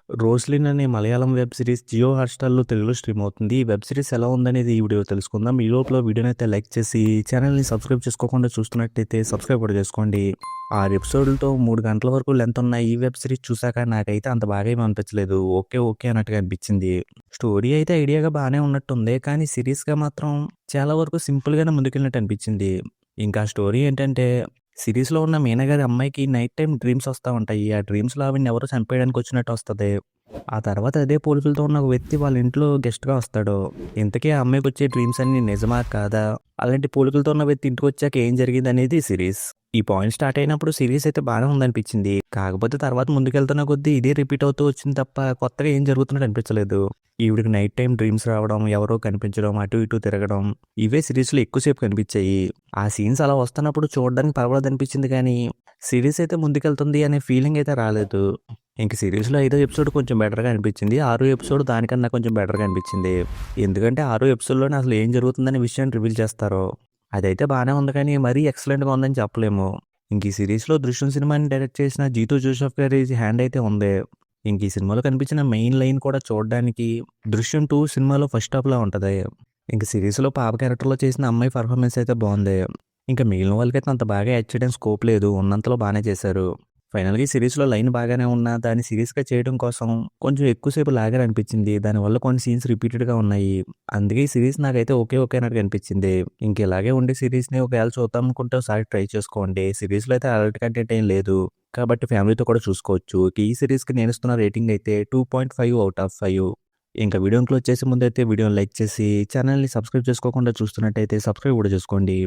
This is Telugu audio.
'రోస్లిన్' అనే మలయాళం వెబ్ సిరీస్ జియో హాట్‌స్టార్‌లో తెలుగులో స్ట్రీమ్ అవుతుంది. ఈ వెబ్ సిరీస్ ఎలా ఉందనేది ఈ వీడియోలో తెలుసుకుందాం. ఈ లోపల వీడియోనైతే లైక్ చేసి ఛానెల్‌ని సబ్స్క్రైబ్ చేసుకోకుండా చూస్తున్నట్టయితే సబ్స్క్రైబ్ కూడా చేసుకోండి. 6 ఎపిసోడ్‌లతో 3 గంటల వరకు లెంత్ ఉన్న ఈ వెబ్ సిరీస్ చూసాక నాకైతే అంత బాగా ఏమి అనిపించలేదు. ఓకే, ఓకే అన్నట్టుగా అనిపించింది. స్టోరీ అయితే ఐడియాగా బానే ఉన్నట్టుంది. కానీ సీరీస్‌గా మాత్రం చాలా వరకు సింపుల్‌గానే ముందుకెళ్ళినట్టు అనిపించింది. ఇంకా స్టోరీ ఏంటంటే సిరీస్‌లో ఉన్న మీనా గారి అమ్మాయికి నైట్ టైమ్ డ్రీమ్స్ వస్తా ఉంటాయి. ఆ డ్రీమ్స్‌లో ఆవిడని ఎవరో చంపేయడానికి వచ్చినట్టు వస్తది. ఆ తర్వాత అదే పోలికలతో ఉన్న ఒక వ్యక్తి వాళ్ళ ఇంట్లో గెస్ట్‌గా వస్తాడు. ఇంతకీ ఆ అమ్మాయికొచ్చే డ్రీమ్స్ అన్నీ నిజమా? కాదా? అలాంటి పోలికలతో ఉన్న వ్యక్తి ఇంటికొచ్చాక ఏం జరిగిందనేది సిరీస్. ఈ పాయింట్ స్టార్ట్ అయినప్పుడు సిరీస్ అయితే బానే ఉందనిపించింది. కాకపోతే తర్వాత ముందుకెళ్తున్న కొద్దీ ఇదే రిపీట్ అవుతూ వచ్చింది తప్ప కొత్తగా ఏం జరుగుతున్నట్టు అనిపించలేదు. ఈవిడకి నైట్ టైమ్ డ్రీమ్స్ రావడం, ఎవరో కనిపించడం, అటు ఇటు తిరగడం ఇవే సిరీస్‌లో ఎక్కువ సేపు కనిపించాయి. ఆ సీన్స్ అలా వస్తున్నప్పుడు చూడడానికి పర్వాలేదనిపించింది కానీ, సిరీస్ అయితే ముందుకెళ్తుంది అనే ఫీలింగ్ అయితే రాలేదు. ఇంక సిరీస్‌లో ఐదో ఎపిసోడ్ కొంచెం బెటర్‌గా అనిపించింది. ఆరో ఎపిసోడ్ దానికన్నా కొంచెం బెటర్‌గా అనిపించింది. ఎందుకంటే ఆరో ఎపిసోడ్‌లోనే అసలు ఏం జరుగుతుందనే విషయాన్ని రివీల్ చేస్తారు. అదైతే బానే ఉంది కానీ మరీ ఎక్సలెంట్‌గా ఉందని చెప్పలేము. ఇంక ఈ సిరీస్‌లో 'దృశ్యం' సినిమాని డైరెక్ట్ చేసిన జీతూ జోసెఫ్ గారి హ్యాండ్ అయితే ఉంది. ఇంక ఈ సినిమాలో కనిపించిన మెయిన్ లైన్ కూడా చూడడానికి 'దృశ్యం 2' సినిమాలో ఫస్ట్ హాఫ్‌లా ఉంటది. ఇంక సిరీస్‌లో పాప క్యారెక్టర్‌లో చేసిన అమ్మాయి పెర్ఫార్మన్స్ అయితే బావుంది. ఇంక మిగిలిన వాళ్ళకైతే అంత బాగా యాక్ట్ చేయడానికి స్కోప్ లేదు. ఉన్నంతలో బానే చేశారు. ఫైనల్‌గా ఈ సిరీస్‌లో లైన్ బాగానే ఉన్నా, దాన్ని సీరియస్‌గా చేయడం కోసం కొంచెం ఎక్కువ సేపు లాగారనిపించింది. దానివల్ల కొన్ని సీన్స్ రిపీటెడ్‌గా ఉన్నాయి. అందుకే ఈ సిరీస్ నాకైతే ఓకే, ఓకే అన్నట్టుగా అనిపించింది. ఇంక ఇలాగే ఉండే సిరీస్‌ని ఒకవేళ చూద్దాం అనుకుంటే ఒకసారి ట్రై చేసుకోండి. సిరీస్‌లో అయితే అడల్ట్ కంటెంట్ ఏం లేదు. కాబట్టి ఫ్యామిలీతో కూడా చూసుకోవచ్చు. ఇక ఈ సిరీస్‌కి నేనిస్తున్న రేటింగ్ అయితే 2.5 ఔట్ ఆఫ్ 5. ఇంకా వీడియోని క్లోజ్ చేసే ముందైతే వీడియోని లైక్ చేసి, ఛానెల్‌ని సబ్స్క్రైబ్ చేసుకోకుండా చూస్తున్నట్టయితే సబ్స్క్రైబ్ కూడా చేసుకోండి.